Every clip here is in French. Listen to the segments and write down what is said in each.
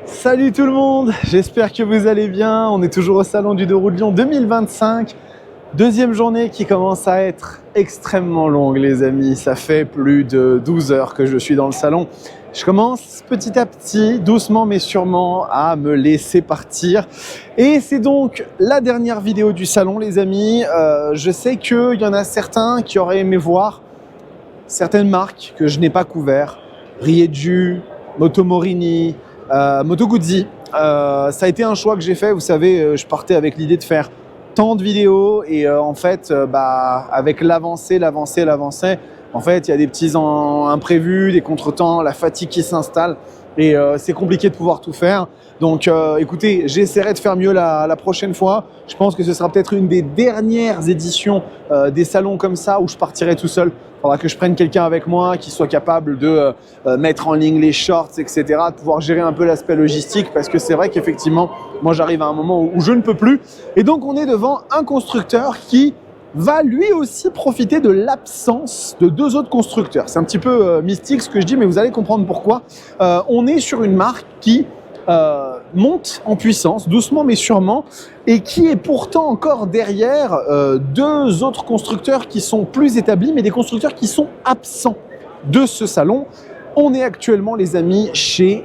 Salut tout le monde, j'espère que vous allez bien. On est toujours au Salon du 2 roues de Lyon 2025. Deuxième journée qui commence à être extrêmement longue les amis. Ça fait plus de 12 heures que je suis dans le salon. Je commence petit à petit, doucement mais sûrement, à me laisser partir. Et c'est donc la dernière vidéo du salon les amis. Je sais qu'il y en a certains qui auraient aimé voir certaines marques que je n'ai pas couvertes. Rieju, Moto Morini, Moto Guzzi. Ça a été un choix que j'ai fait. Vous savez, je partais avec l'idée de faire tant de vidéos et en fait, avec l'avancée, en fait, il y a des petits imprévus, des contretemps, la fatigue qui s'installe et c'est compliqué de pouvoir tout faire. Donc écoutez, j'essaierai de faire mieux la prochaine fois. Je pense que ce sera peut-être une des dernières éditions des salons comme ça où je partirai tout seul. Il faudra que je prenne quelqu'un avec moi qui soit capable de mettre en ligne les shorts, etc., de pouvoir gérer un peu l'aspect logistique parce que c'est vrai qu'effectivement, moi j'arrive à un moment où je ne peux plus. Et donc on est devant un constructeur qui va lui aussi profiter de l'absence de deux autres constructeurs. C'est un petit peu mystique ce que je dis, mais vous allez comprendre pourquoi. On est sur une marque qui monte en puissance, doucement mais sûrement, et qui est pourtant encore derrière deux autres constructeurs qui sont plus établis, mais des constructeurs qui sont absents de ce salon. On est actuellement, les amis, chez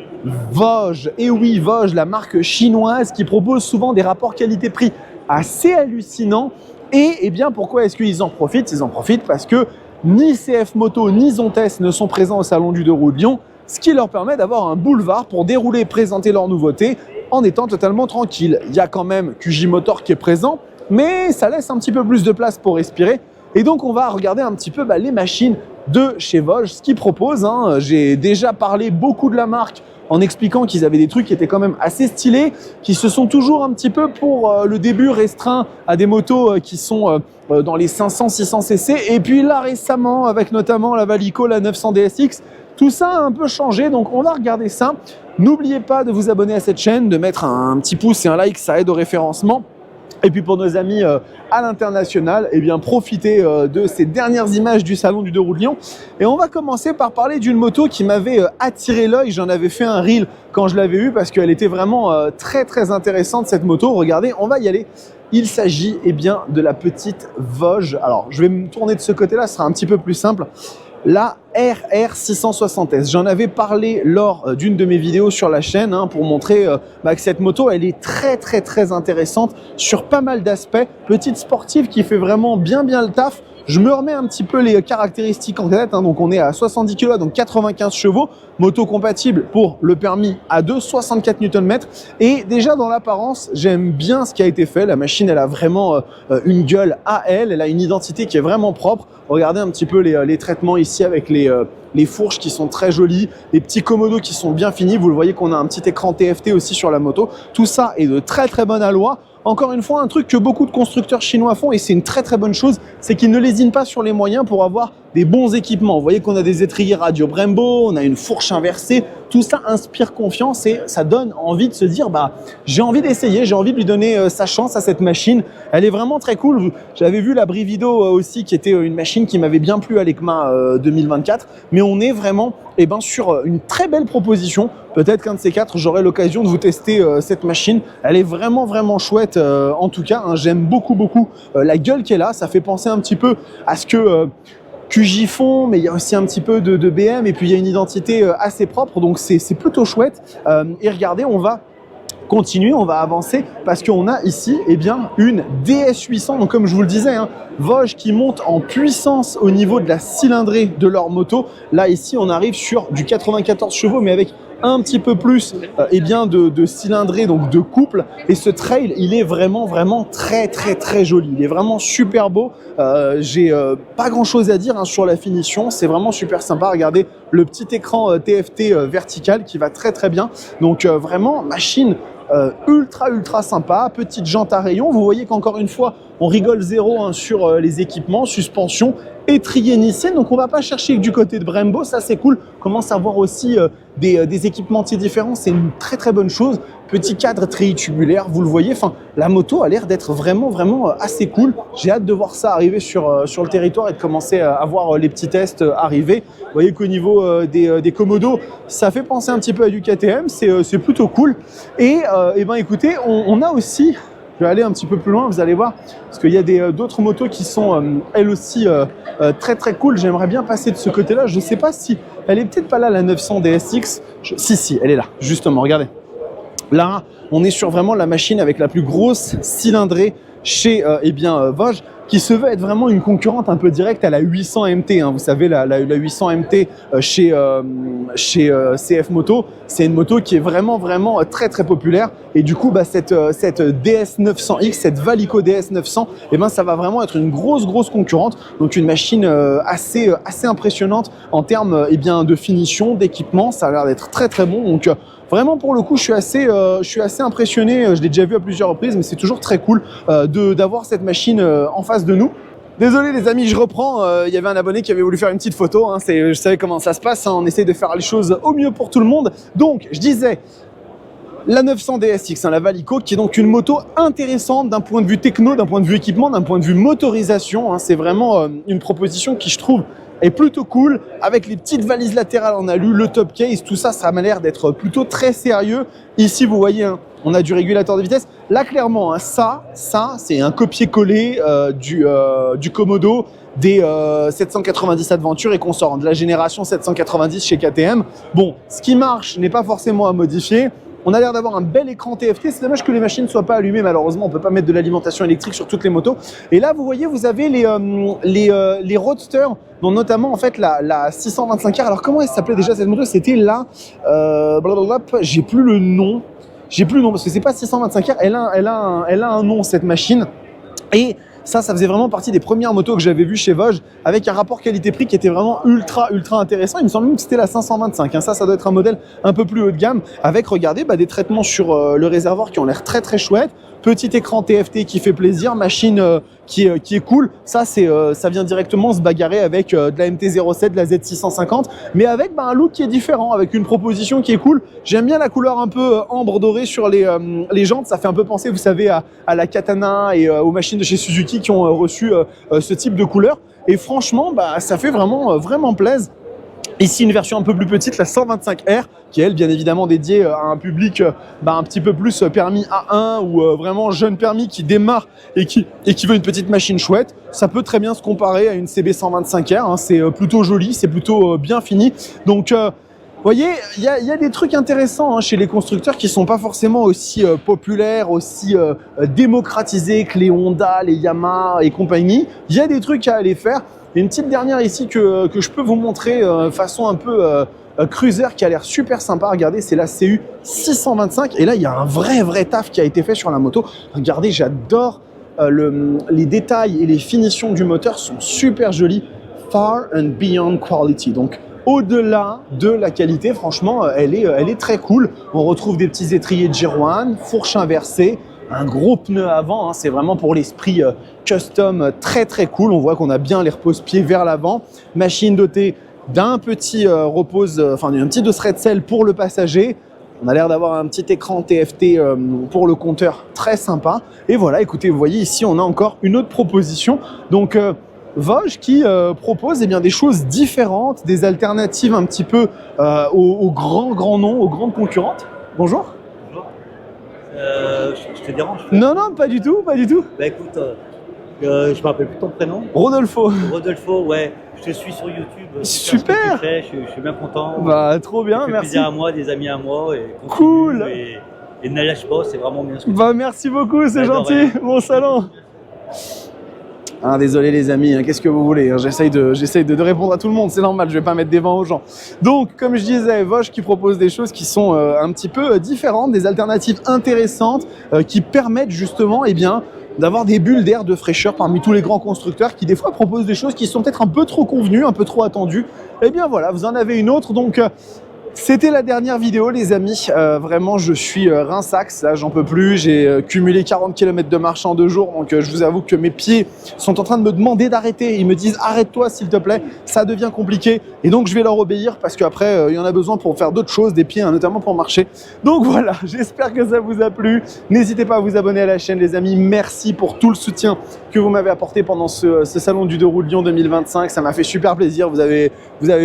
Voge. Et oui, Voge, la marque chinoise qui propose souvent des rapports qualité-prix assez hallucinants. Et eh bien, pourquoi est-ce qu'ils en profitent? Ils en profitent parce que ni CF Moto ni Zontes ne sont présents au Salon du 2 roues de Lyon, ce qui leur permet d'avoir un boulevard pour dérouler et présenter leurs nouveautés en étant totalement tranquille. Il y a quand même QJ Motor qui est présent, mais ça laisse un petit peu plus de place pour respirer. Et donc, on va regarder un petit peu les machines de chez Voge, ce qu'ils proposent. J'ai déjà parlé beaucoup de la marque en expliquant qu'ils avaient des trucs qui étaient quand même assez stylés, qui se sont toujours un petit peu pour le début restreints à des motos qui sont dans les 500-600 cc. Et puis là, récemment, avec notamment la Valico, la 900 DSX, tout ça a un peu changé, donc on va regarder ça. N'oubliez pas de vous abonner à cette chaîne, de mettre un petit pouce et un like, ça aide au référencement. Et puis pour nos amis à l'international, eh bien profitez de ces dernières images du Salon du 2 roues de Lyon. Et on va commencer par parler d'une moto qui m'avait attiré l'œil. J'en avais fait un reel quand je l'avais eue parce qu'elle était vraiment très très intéressante cette moto. Regardez, on va y aller. Il s'agit eh bien de la petite Voge. Alors je vais me tourner de ce côté-là, ce sera un petit peu plus simple. La RR660S. J'en avais parlé lors d'une de mes vidéos sur la chaîne pour montrer que cette moto, elle est très très très intéressante sur pas mal d'aspects. Petite sportive qui fait vraiment bien le taf. Je me remets un petit peu les caractéristiques en tête. Donc on est à 70 kg, donc 95 chevaux. Moto compatible pour le permis A2, 64 Nm. Et déjà dans l'apparence, j'aime bien ce qui a été fait. La machine, elle a vraiment une gueule à elle. Elle a une identité qui est vraiment propre. Regardez un petit peu les traitements ici avec les fourches qui sont très jolies, les petits commodos qui sont bien finis. Vous le voyez qu'on a un petit écran TFT aussi sur la moto. Tout ça est de très très bonne alloi. Encore une fois, un truc que beaucoup de constructeurs chinois font et c'est une très très bonne chose, c'est qu'ils ne lésinent pas sur les moyens pour avoir des bons équipements. Vous voyez qu'on a des étriers radio Brembo, on a une fourche inversée. Tout ça inspire confiance et ça donne envie de se dire j'ai envie d'essayer, j'ai envie de lui donner sa chance à cette machine. Elle est vraiment très cool. J'avais vu la Brivido aussi qui était une machine qui m'avait bien plu à l'ECMA 2024. Mais on est vraiment sur une très belle proposition. Peut-être qu'un de ces quatre, j'aurai l'occasion de vous tester cette machine. Elle est vraiment vraiment chouette en tout cas. J'aime beaucoup la gueule qu'elle a. Ça fait penser un petit peu à ce que QJ font, mais il y a aussi un petit peu de BM et puis il y a une identité assez propre. Donc c'est plutôt chouette. Et regardez, on va continuer, on va avancer parce qu'on a ici une DS800. Donc comme je vous le disais, Voge qui monte en puissance au niveau de la cylindrée de leur moto. Là ici on arrive sur du 94 chevaux mais avec un petit peu plus de cylindrée, donc de couple. Et ce trail, il est vraiment très très très joli. Il est vraiment super beau. J'ai pas grand chose à dire sur la finition. C'est vraiment super sympa. Regardez le petit écran TFT vertical qui va très très bien. Donc vraiment machine ultra sympa. Petite jante à rayon. Vous voyez qu'encore une fois, on rigole zéro sur les équipements, suspension, étrier Nissan. Donc on va pas chercher que du côté de Brembo, ça c'est cool. On commence à voir aussi des équipementiers différents, c'est une très très bonne chose. Petit cadre tritubulaire, vous le voyez, enfin, la moto a l'air d'être vraiment assez cool. J'ai hâte de voir ça arriver sur le territoire et de commencer à voir les petits tests arriver. Vous voyez qu'au niveau des Komodo, ça fait penser un petit peu à du KTM, c'est plutôt cool. Et ben écoutez, on a aussi, je vais aller un petit peu plus loin, vous allez voir, parce qu'il y a d'autres motos qui sont elles aussi très très cool. J'aimerais bien passer de ce côté-là. Je ne sais pas si elle est peut-être pas là, la 900 DSX. Si, elle est là, justement, regardez. Là, on est sur vraiment la machine avec la plus grosse cylindrée chez Voge, qui se veut être vraiment une concurrente un peu directe à la 800 MT. Hein. Vous savez, la 800 MT chez CF Moto, c'est une moto qui est vraiment très très populaire. Et du coup, cette DS900X, cette Valico DS900, ça va vraiment être une grosse concurrente. Donc une machine assez impressionnante en termes de finition, d'équipement. Ça a l'air d'être très très bon. Donc vraiment, pour le coup, je suis assez impressionné. Je l'ai déjà vu à plusieurs reprises, mais c'est toujours très cool d'avoir cette machine en face de nous. Désolé les amis, je reprends. Il y avait un abonné qui avait voulu faire une petite photo. Hein, je savais comment ça se passe. Hein, on essaye de faire les choses au mieux pour tout le monde. Donc, je disais, la 900 DSX, la Valico, qui est donc une moto intéressante d'un point de vue techno, d'un point de vue équipement, d'un point de vue motorisation. Hein, c'est vraiment une proposition qui, je trouve, est plutôt cool, avec les petites valises latérales en alu, le top case, tout ça, ça m'a l'air d'être plutôt très sérieux. Ici, vous voyez, hein, on a du régulateur de vitesse. Là, clairement, hein, ça, c'est un copier-coller du Komodo des 790 Adventure et consorts, de la génération 790 chez KTM. Bon, ce qui marche n'est pas forcément à modifier. On a l'air d'avoir un bel écran TFT. C'est dommage que les machines ne soient pas allumées. Malheureusement, on ne peut pas mettre de l'alimentation électrique sur toutes les motos. Et là, vous voyez, vous avez les Roadsters, dont notamment en fait la 625R. Alors, comment elle s'appelait déjà cette moto? C'était la... j'ai plus le nom. Parce que c'est pas 625R. Elle a un nom, cette machine. Et ça faisait vraiment partie des premières motos que j'avais vues chez Voge, avec un rapport qualité-prix qui était vraiment ultra intéressant. Il me semble même que c'était la 525. Hein. Ça doit être un modèle un peu plus haut de gamme, avec, regardez, des traitements sur le réservoir qui ont l'air très chouettes. Petit écran TFT qui fait plaisir, machine qui est cool. Ça vient directement se bagarrer avec de la MT-07, de la Z650, mais avec un look qui est différent, avec une proposition qui est cool. J'aime bien la couleur un peu ambre dorée sur les jantes. Ça fait un peu penser, vous savez, à la Katana et aux machines de chez Suzuki qui ont reçu ce type de couleur. Et franchement, ça fait vraiment plaisir. Ici, une version un peu plus petite, la 125R, qui est, elle, bien évidemment dédiée à un public un petit peu plus permis A1 ou vraiment jeune permis qui démarre et qui veut une petite machine chouette. Ça peut très bien se comparer à une CB 125R. Hein, c'est plutôt joli, c'est plutôt bien fini. Donc, vous voyez, il y a des trucs intéressants hein, chez les constructeurs qui sont pas forcément aussi populaires, aussi démocratisés que les Honda, les Yamaha et compagnie. Il y a des trucs à aller faire. Une petite dernière ici que je peux vous montrer façon un peu cruiser qui a l'air super sympa. Regardez, c'est la CU 625 et là il y a un vrai taf qui a été fait sur la moto. Regardez, j'adore les détails et les finitions du moteur sont super jolis. Far and beyond quality. Donc au-delà de la qualité, franchement, elle est très cool. On retrouve des petits étriers de Girouane, fourche inversée, un gros pneu avant, hein, c'est vraiment pour l'esprit custom très cool. On voit qu'on a bien les repose-pieds vers l'avant. Machine dotée d'un petit un petit dosseret de selle pour le passager. On a l'air d'avoir un petit écran TFT pour le compteur très sympa. Et voilà, écoutez, vous voyez ici, on a encore une autre proposition. Donc, Voge qui propose des choses différentes, des alternatives un petit peu aux grands noms, aux grandes concurrentes. Bonjour. Je te dérange? Non, pas du tout. Écoute, je me rappelle plus ton prénom. Rodolfo, ouais. Je te suis sur YouTube. Super. Ce que tu fais, je suis bien content. Trop bien, ça fait merci. plaisir à moi, des amis à moi. Et Cool. Et ne lâche pas, c'est vraiment bien ce que tu fais. Merci beaucoup, c'est gentil. Bon salon. Désolé les amis, hein, qu'est-ce que vous voulez, hein, j'essaye de répondre à tout le monde, c'est normal, je vais pas mettre des vents aux gens. Donc, comme je disais, Voge qui propose des choses qui sont un petit peu différentes, des alternatives intéressantes qui permettent justement d'avoir des bulles d'air de fraîcheur parmi tous les grands constructeurs qui des fois proposent des choses qui sont peut-être un peu trop convenues, un peu trop attendues. Voilà, vous en avez une autre, donc C'était la dernière vidéo les amis, vraiment je suis rinsax, là j'en peux plus, j'ai cumulé 40 km de marche en 2 jours, donc je vous avoue que mes pieds sont en train de me demander d'arrêter, ils me disent arrête-toi s'il te plaît, ça devient compliqué, et donc je vais leur obéir parce qu'après il y en a besoin pour faire d'autres choses, des pieds hein, notamment pour marcher. Donc voilà, j'espère que ça vous a plu, n'hésitez pas à vous abonner à la chaîne les amis, merci pour tout le soutien que vous m'avez apporté pendant ce salon du 2 roues de Lyon 2025, ça m'a fait super plaisir, vous avez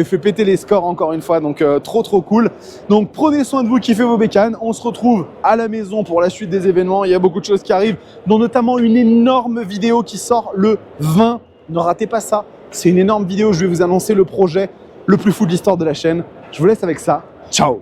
fait péter les scores encore une fois, donc trop cool. Donc prenez soin de vous, kiffez vos bécanes. On se retrouve à la maison pour la suite des événements. Il y a beaucoup de choses qui arrivent, dont notamment une énorme vidéo qui sort le 20. Ne ratez pas ça. C'est une énorme vidéo. Je vais vous annoncer le projet le plus fou de l'histoire de la chaîne. Je vous laisse avec ça. Ciao!